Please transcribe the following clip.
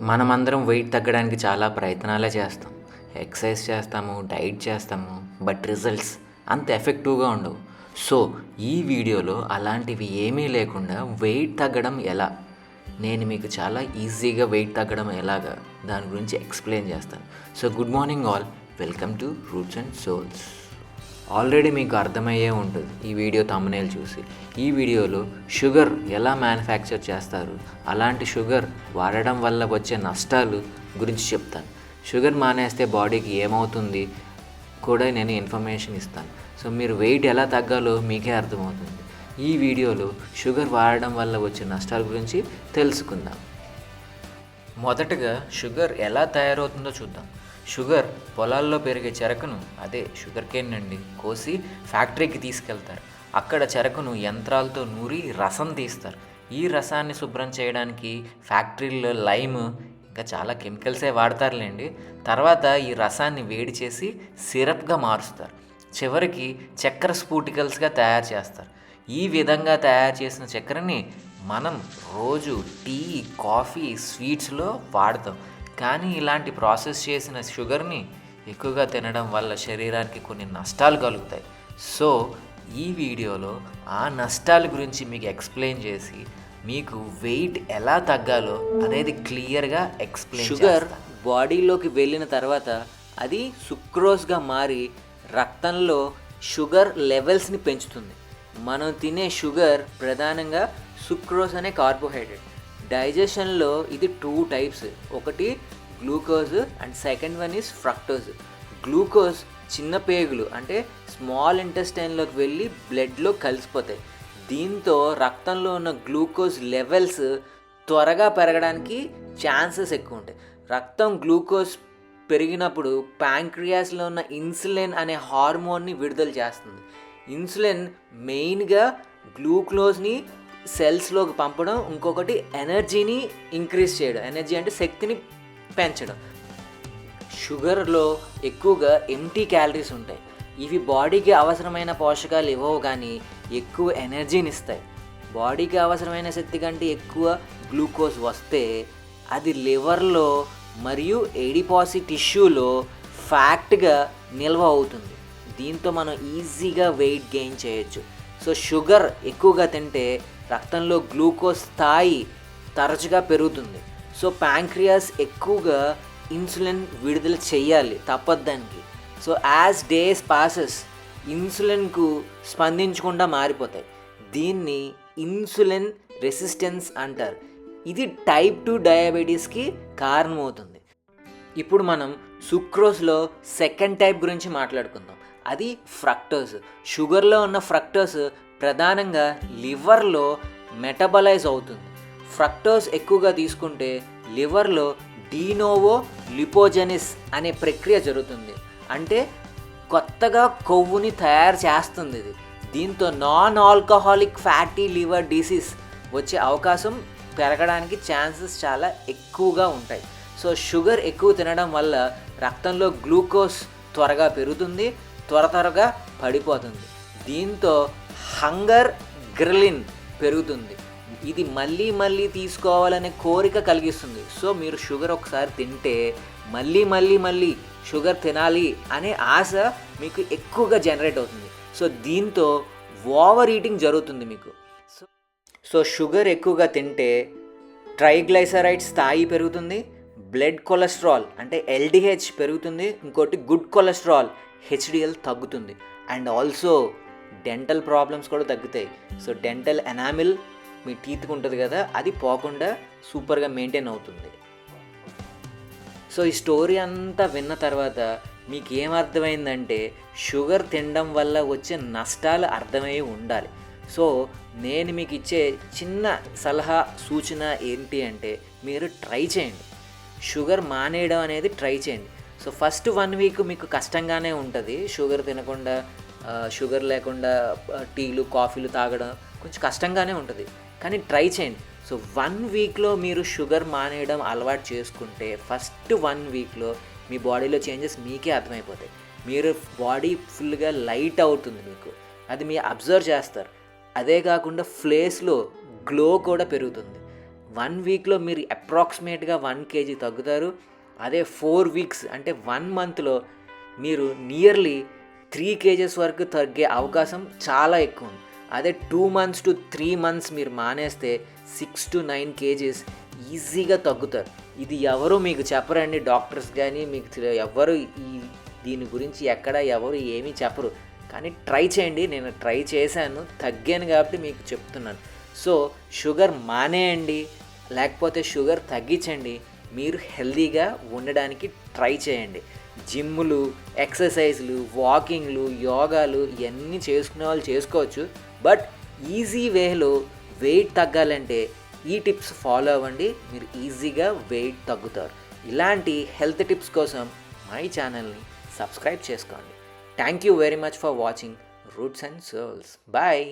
మనమందరం వెయిట్ తగ్గడానికి చాలా ప్రయత్నాలే చేస్తాం. ఎక్సర్సైజ్ చేస్తాము, డైట్ చేస్తాము. బట్ రిజల్ట్స్ అంత ఎఫెక్టివ్‌గా ఉండవు. సో, ఈ వీడియోలో అలాంటివి ఏమీ లేకుండా వెయిట్ తగ్గడం ఎలా? నేను మీకు చాలా ఈజీగా వెయిట్ తగ్గడం ఎలాగా దాని గురించి ఎక్స్‌ప్లెయిన్ చేస్తాను. So, good morning all. Welcome to roots and souls. Already మీకు అర్థమయ్యే ఉంటుంది ఈ వీడియో థంబ్‌నెయిల్ చూసి. ఈ వీడియోలో షుగర్ ఎలా మ్యానుఫ్యాక్చర్ చేస్తారు, అలాంటి షుగర్ వాడడం వల్ల వచ్చే నష్టాలు గురించి చెప్తాను. షుగర్ మానేస్తే బాడీకి ఏమవుతుంది కూడా నేను ఇన్ఫర్మేషన్ ఇస్తాను. సో మీరు వెయిట్ ఎలా తగ్గాలో మీకే అర్థమవుతుంది. ఈ వీడియోలో షుగర్ వాడడం వల్ల వచ్చే నష్టాల గురించి తెలుసుకుందాం. మొదటగా షుగర్ ఎలా తయారవుతుందో చూద్దాం. షుగర్ పొలాల్లో పెరిగే చెరకును, అదే షుగర్ కేన్ నుండి కోసి ఫ్యాక్టరీకి తీసుకెళ్తారు. అక్కడ చెరకును యంత్రాలతో నూరి రసం తీస్తారు. ఈ రసాన్ని శుభ్రం చేయడానికి ఫ్యాక్టరీల్లో లైమ్ ఇంకా చాలా కెమికల్సే వాడతారులేండి. తర్వాత ఈ రసాన్ని వేడి చేసి సిరప్గా మారుస్తారు. చివరికి చక్కెర స్ఫూటికల్స్గా తయారు చేస్తారు. ఈ విధంగా తయారు చేసిన చక్కెరని మనం రోజు టీ, కాఫీ, స్వీట్స్లో వాడతాం. కానీ ఇలాంటి ప్రాసెస్ చేసిన షుగర్ని ఎక్కువగా తినడం వల్ల శరీరానికి కొన్ని నష్టాలు కలుగుతాయి. సో ఈ వీడియోలో ఆ నష్టాల గురించి మీకు ఎక్స్ప్లెయిన్ చేసి మీకు వెయిట్ ఎలా తగ్గాలో అనేది క్లియర్గా ఎక్స్ప్లెయిన్. షుగర్ బాడీలోకి వెళ్ళిన తర్వాత అది సుక్రోస్గా మారి రక్తంలో షుగర్ లెవెల్స్ని పెంచుతుంది. మనం తినే షుగర్ ప్రధానంగా సుక్రోస్ అనే కార్బోహైడ్రేట్. డైజెషన్లో ఇది 2 టైప్స్. ఒకటి glucose and second one is fructose. Glucose చిన్న పేగులు అంటే స్మాల్ ఇంటెస్టైన్లోకి వెళ్ళి బ్లడ్లో కలిసిపోతాయి. దీంతో రక్తంలో ఉన్న గ్లూకోజ్ లెవెల్స్ త్వరగా పెరగడానికి ఛాన్సెస్ ఎక్కువ ఉంటాయి. రక్తం గ్లూకోజ్ పెరిగినప్పుడు ప్యాంక్రియాస్లో ఉన్న ఇన్సులిన్ అనే హార్మోన్ని విడుదల చేస్తుంది. ఇన్సులిన్ మెయిన్గా గ్లూకోజ్ని సెల్స్లోకి పంపడం, ఇంకొకటి ఎనర్జీని ఇంక్రీజ్ చేయడం. ఎనర్జీ అంటే శక్తిని పెంచడం. షుగర్లో ఎక్కువగా ఎంప్టీ క్యాలరీస్ ఉంటాయి. ఇవి బాడీకి అవసరమైన పోషకాలు ఇవ్వవు కానీ ఎక్కువ ఎనర్జీని ఇస్తాయి. బాడీకి అవసరమైన శక్తి కంటే ఎక్కువ గ్లూకోజ్ వస్తే అది లివర్లో మరియు ఎడిపాసి టిష్యూలో ఫ్యాట్గా నిల్వ అవుతుంది. దీంతో మనం ఈజీగా వెయిట్ గెయిన్ చేయొచ్చు. సో షుగర్ ఎక్కువగా తింటే రక్తంలో గ్లూకోజ్ స్థాయి తరచుగా పెరుగుతుంది. సో ప్యాంక్రియాస్ ఎక్కువగా ఇన్సులిన్ విడుదల చేయాలి, తప్పదు దానికి. సో యాజ్ డేస్ పాసెస్ ఇన్సులిన్కు స్పందించకుండా మారిపోతాయి. దీన్ని ఇన్సులిన్ రెసిస్టెన్స్ అంటారు. ఇది టైప్ 2 డయాబెటీస్కి కారణమవుతుంది. ఇప్పుడు మనం సుక్రోస్లో సెకండ్ టైప్ గురించి మాట్లాడుకుందాం. అది ఫ్రక్టోజ్. షుగర్లో ఉన్న ఫ్రక్టోజ్ ప్రధానంగా లివర్లో మెటబలైజ్ అవుతుంది. ఫ్రక్టోజ్ ఎక్కువగా తీసుకుంటే లివర్లో డీనోవో లిపోజెనిస్ అనే ప్రక్రియ జరుగుతుంది. అంటే కొత్తగా కొవ్వుని తయారు చేస్తుంది ఇది. దీంతో non alcoholic fatty liver disease వచ్చే అవకాశం పెరగడానికి ఛాన్సెస్ చాలా ఎక్కువగా ఉంటాయి. సో షుగర్ ఎక్కువ తినడం వల్ల రక్తంలో గ్లూకోజ్ త్వరగా పెరుగుతుంది, త్వరగా పడిపోతుంది. దీంతో హంగర్ గ్రిలిన్ పెరుగుతుంది. ఇది మళ్ళీ మళ్ళీ తీసుకోవాలనే కోరిక కలిగిస్తుంది. సో మీరు షుగర్ ఒకసారి తింటే మళ్ళీ షుగర్ తినాలి అనే ఆశ మీకు ఎక్కువగా జనరేట్ అవుతుంది. సో దీంతో ఓవర్ ఈటింగ్ జరుగుతుంది మీకు. సో షుగర్ ఎక్కువగా తింటే ట్రైగ్లైసరైడ్ స్థాయి పెరుగుతుంది, బ్లడ్ కొలెస్ట్రాల్ అంటే LDH పెరుగుతుంది, ఇంకోటి గుడ్ కొలెస్ట్రాల్ HDL తగ్గుతుంది. అండ్ ఆల్సో డెంటల్ ప్రాబ్లమ్స్ కూడా తగ్గుతాయి. సో డెంటల్ ఎనామిల్ మీ టీత్కి ఉంటుంది కదా, అది పోకుండా సూపర్గా మెయింటైన్ అవుతుంది. సో ఈ స్టోరీ అంతా విన్న తర్వాత మీకు ఏమర్థమైందంటే షుగర్ తినడం వల్ల వచ్చే నష్టాలు అర్థమై ఉండాలి. సో నేను మీకు ఇచ్చే చిన్న సలహా సూచన ఏంటి అంటే మీరు ట్రై చేయండి. షుగర్ మానేయడం అనేది ట్రై చేయండి. సో ఫస్ట్ 1 వీక్ మీకు కష్టంగానే ఉంటుంది. షుగర్ తినకుండా, షుగర్ లేకుండా టీలు, కాఫీలు తాగడం కొంచెం కష్టంగానే ఉంటుంది. కానీ ట్రై చేయండి. సో 1 వీక్లో మీరు షుగర్ మానేయడం అలవాటు చేసుకుంటే ఫస్ట్ 1 వీక్లో మీ బాడీలో చేంజెస్ మీకే అర్థమైపోతాయి. మీరు బాడీ ఫుల్గా లైట్ అవుతుంది మీకు, అది మీరు అబ్జర్వ్ చేస్తారు. అదే కాకుండా ఫేస్లో గ్లో కూడా పెరుగుతుంది. 1 వీక్లో మీరు అప్రాక్సిమేట్గా 1 కేజీ తగ్గుతారు. అదే 4 వీక్స్ అంటే 1 మంత్లో మీరు నియర్లీ 3 కేజెస్ వరకు తగ్గే అవకాశం చాలా ఎక్కువ ఉంది. అదే 2 మంత్స్ టు 3 మంత్స్ మీరు మానేస్తే 6 to 9 కేజీస్ ఈజీగా తగ్గుతారు. ఇది ఎవరు మీకు చెప్పరండి, డాక్టర్స్ కానీ మీకు ఎవ్వరు దీని గురించి ఎక్కడ ఎవరు ఏమీ చెప్పరు. కానీ ట్రై చేయండి. నేను ట్రై చేశాను, తగ్గాను కాబట్టి మీకు చెప్తున్నాను. సో షుగర్ మానేయండి, లేకపోతే షుగర్ తగ్గించండి. మీరు హెల్తీగా ఉండడానికి ట్రై చేయండి. జిమ్ములు, ఎక్సర్సైజ్లు, వాకింగ్లు, యోగాలు ఇవన్నీ చేసుకునే వాళ్ళు చేసుకోవచ్చు. బట్ ఈజీ వేలో వెయిట్ తగ్గాలంటే ఈ టిప్స్ ఫాలో అవ్వండి. మీరు ఈజీగా వెయిట్ తగ్గుతారు. ఇలాంటి హెల్త్ టిప్స్ కోసం మై ఛానల్ని సబ్స్క్రైబ్ చేసుకోండి. Thank you very much for watching Roots and Souls. Bye.